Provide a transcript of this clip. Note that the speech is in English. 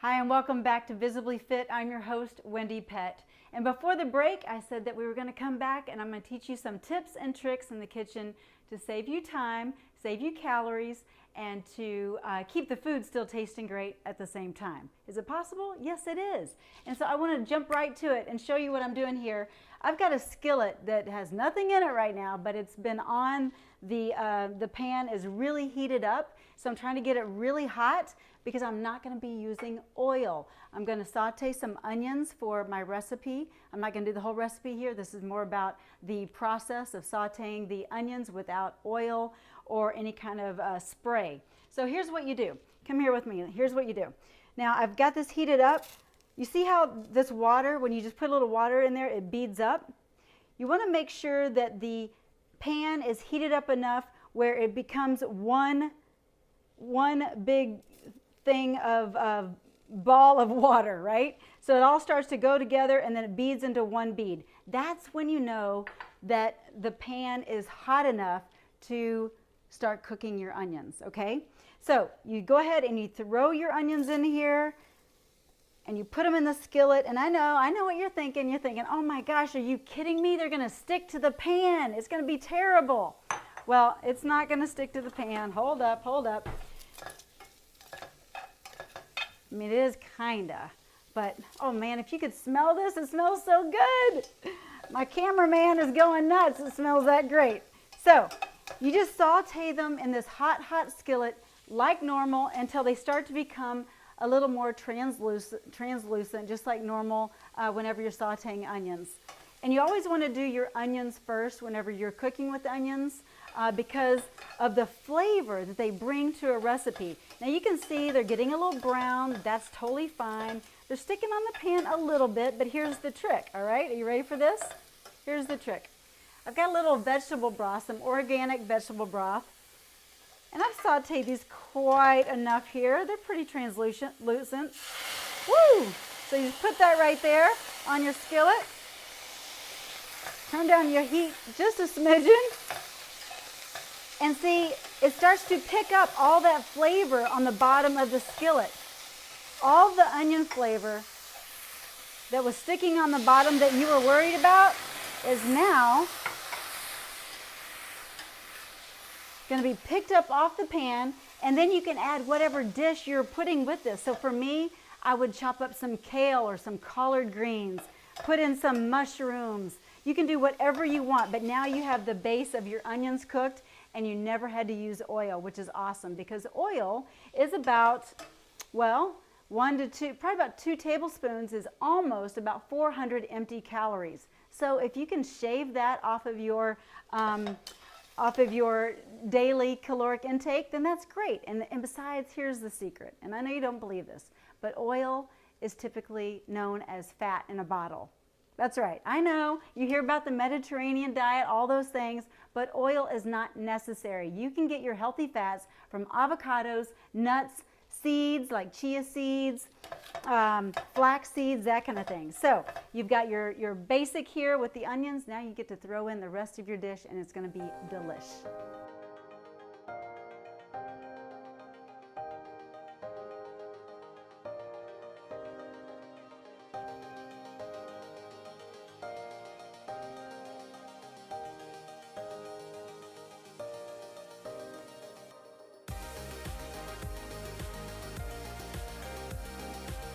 Hi, and welcome back to Visibly Fit. I'm your host, Wendie Pett. And before the break, I said that we were going to come back and I'm going to teach you some tips and tricks in the kitchen to save you time, save you calories, and to keep the food still tasting great at the same time. Is it possible? Yes, it is. And so I want to jump right to it and show you what I'm doing here. I've got a skillet that has nothing in it right now, but it's been on the pan is really heated up. So I'm trying to get it really hot because I'm not going to be using oil. I'm going to saute some onions for my recipe. I'm not going to do the whole recipe here. This is more about the process of sauteing the onions without oil or any kind of spray. So here's what you do. Come here with me. Here's what you do. Now I've got this heated up. You see how this water, when you just put a little water in there, it beads up? You want to make sure that the pan is heated up enough where it becomes one big thing of ball of water, right? So it all starts to go together and then it beads into one bead. That's when you know that the pan is hot enough to start cooking your onions, okay? So you go ahead and you throw your onions in here and you put them in the skillet, and I know what you're thinking. You're thinking, oh my gosh, are you kidding me? They're gonna stick to the pan. It's gonna be terrible. Well, it's not gonna stick to the pan. Hold up, hold up. I mean, it is kinda, but oh man, if you could smell this, it smells so good. My cameraman is going nuts. It smells that great. So you just saute them in this hot skillet like normal until they start to become a little more translucent, just like normal whenever you're sauteing onions. And you always want to do your onions first whenever you're cooking with onions because of the flavor that they bring to a recipe. Now you can see they're getting a little brown. That's totally fine. They're sticking on the pan a little bit, but here's the trick, all right? Are you ready for this? Here's the trick. I've got a little vegetable broth, some organic vegetable broth. And I've sauteed these quite enough here. They're pretty translucent. Woo! So you just put that right there on your skillet. Turn down your heat just a smidgen. And see, it starts to pick up all that flavor on the bottom of the skillet. All the onion flavor that was sticking on the bottom that you were worried about is now going to be picked up off the pan, and then you can add whatever dish you're putting with this. So for me, I would chop up some kale or some collard greens, put in some mushrooms. You can do whatever you want, but now you have the base of your onions cooked and you never had to use oil, which is awesome because oil is about, well, 1 to 2, probably about 2 tablespoons is almost about 400 empty calories. So if you can shave that off of your daily caloric intake, then that's great. And besides, here's the secret. And I know you don't believe this, but oil is typically known as fat in a bottle. That's right. I know you hear about the Mediterranean diet, all those things, but oil is not necessary. You can get your healthy fats from avocados, nuts, seeds like chia seeds, flax seeds, that kind of thing. So you've got your basic here with the onions. Now you get to throw in the rest of your dish and it's going to be delish.